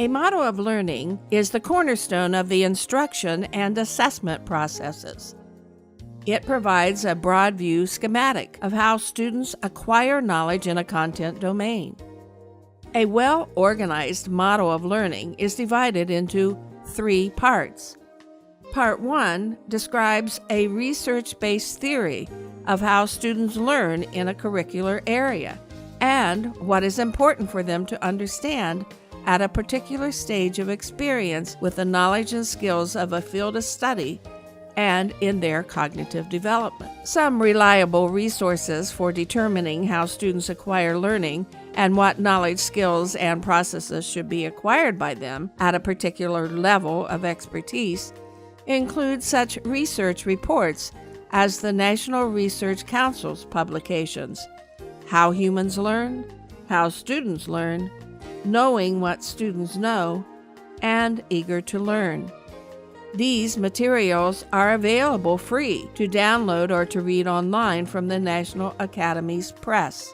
A model of learning is the cornerstone of the instruction and assessment processes. It provides a broad view schematic of how students acquire knowledge in a content domain. A well-organized model of learning is divided into 3 parts. Part 1 describes a research-based theory of how students learn in a curricular area and what is important for them to understand at a particular stage of experience with the knowledge and skills of a field of study and in their cognitive development. Some reliable resources for determining how students acquire learning and what knowledge, skills, and processes should be acquired by them at a particular level of expertise include such research reports as the National Research Council's publications, How Humans Learn, How Students Learn, Knowing What Students Know, and Eager to Learn. These materials are available free to download or to read online from the National Academies Press.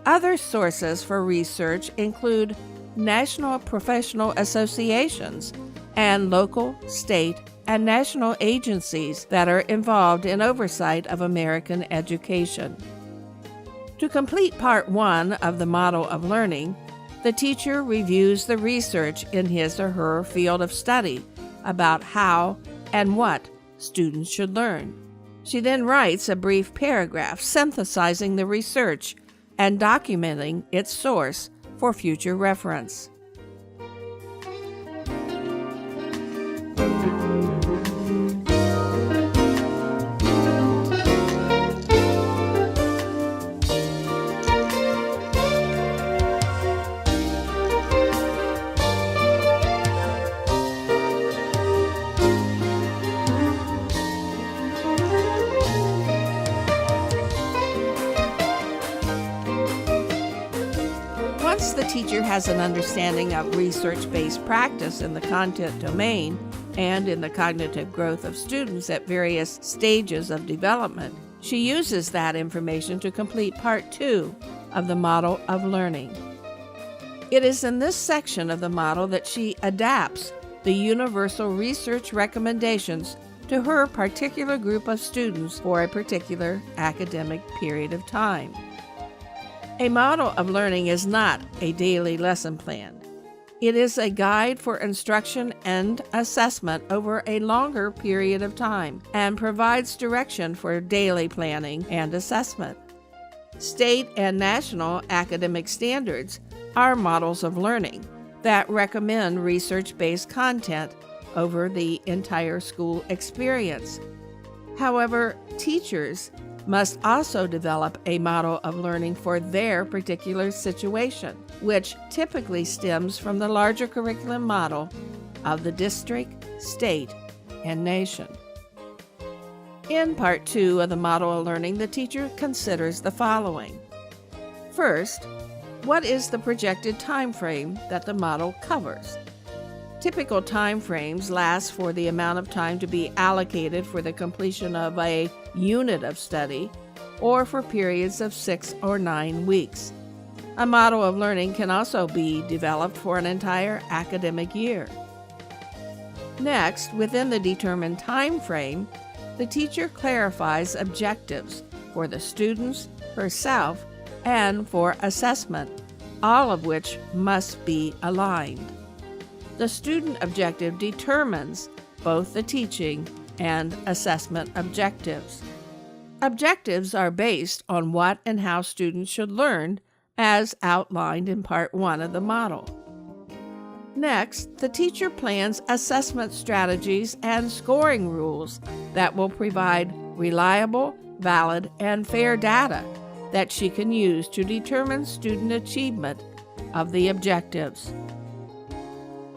Other sources for research include national professional associations and local, state, and national agencies that are involved in oversight of American education. To complete Part 1 of the model of learning, the teacher reviews the research in his or her field of study about how and what students should learn. She then writes a brief paragraph synthesizing the research and documenting its source for future reference. Once the teacher has an understanding of research-based practice in the content domain and in the cognitive growth of students at various stages of development, she uses that information to complete Part 2 of the model of learning. It is in this section of the model that she adapts the universal research recommendations to her particular group of students for a particular academic period of time. A model of learning is not a daily lesson plan. It is a guide for instruction and assessment over a longer period of time and provides direction for daily planning and assessment. State and national academic standards are models of learning that recommend research-based content over the entire school experience. However, teachers must also develop a model of learning for their particular situation, which typically stems from the larger curriculum model of the district, state, and nation. In Part 2 of the model of learning, the teacher considers the following. First, what is the projected time frame that the model covers? Typical time frames last for the amount of time to be allocated for the completion of a unit of study or for periods of 6 or 9 weeks. A model of learning can also be developed for an entire academic year. Next, within the determined time frame, the teacher clarifies objectives for the students, herself, and for assessment, all of which must be aligned. The student objective determines both the teaching and assessment objectives. Objectives are based on what and how students should learn, as outlined in Part 1 of the model. Next, the teacher plans assessment strategies and scoring rules that will provide reliable, valid, and fair data that she can use to determine student achievement of the objectives.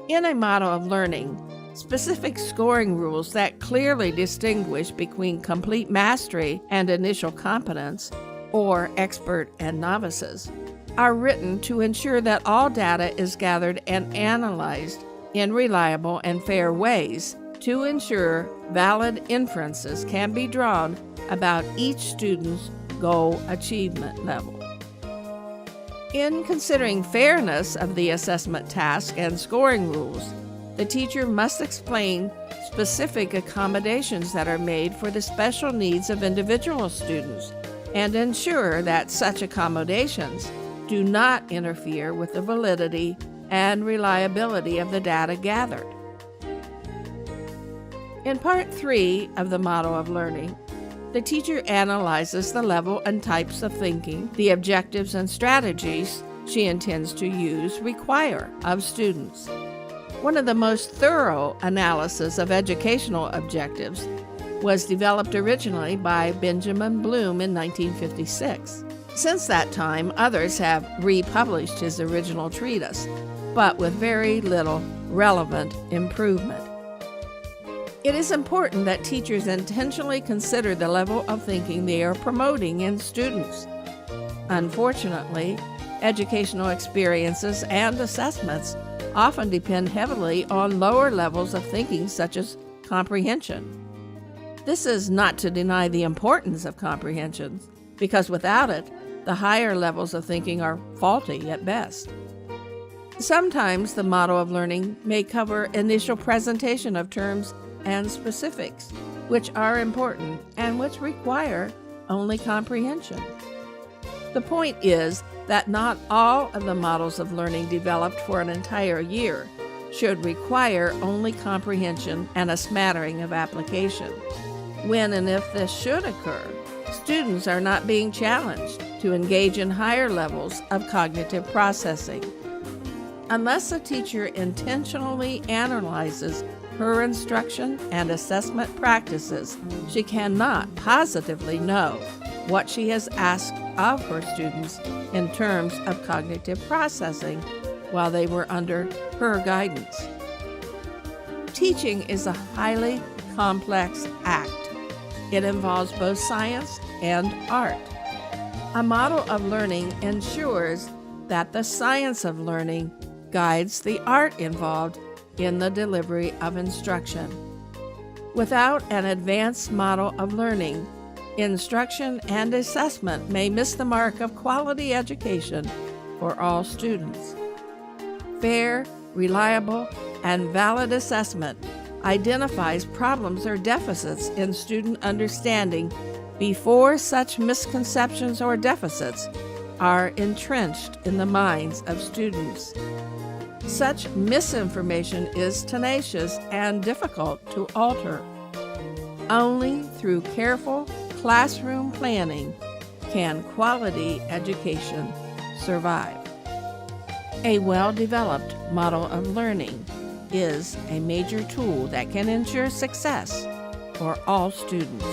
In a model of learning, specific scoring rules that clearly distinguish between complete mastery and initial competence, or expert and novices, are written to ensure that all data is gathered and analyzed in reliable and fair ways to ensure valid inferences can be drawn about each student's goal achievement level. In considering fairness of the assessment task and scoring rules, the teacher must explain specific accommodations that are made for the special needs of individual students and ensure that such accommodations do not interfere with the validity and reliability of the data gathered. In Part 3 of the Model of Learning, the teacher analyzes the level and types of thinking, the objectives and strategies she intends to require of students. One of the most thorough analyses of educational objectives was developed originally by Benjamin Bloom in 1956. Since that time, others have republished his original treatise, but with very little relevant improvement. It is important that teachers intentionally consider the level of thinking they are promoting in students. Unfortunately, educational experiences and assessments often depend heavily on lower levels of thinking, such as comprehension. This is not to deny the importance of comprehension, because without it, the higher levels of thinking are faulty at best. Sometimes the model of learning may cover initial presentation of terms and specifics, which are important and which require only comprehension. The point is that not all of the models of learning developed for an entire year should require only comprehension and a smattering of application. When and if this should occur, students are not being challenged to engage in higher levels of cognitive processing. Unless a teacher intentionally analyzes her instruction and assessment practices, she cannot positively know what she has asked of her students in terms of cognitive processing while they were under her guidance. Teaching is a highly complex act. It involves both science and art. A model of learning ensures that the science of learning guides the art involved in the delivery of instruction. Without an advanced model of learning, instruction and assessment may miss the mark of quality education for all students. Fair, reliable, and valid assessment identifies problems or deficits in student understanding before such misconceptions or deficits are entrenched in the minds of students. Such misinformation is tenacious and difficult to alter. Only through careful classroom planning can quality education survive. A well-developed model of learning is a major tool that can ensure success for all students.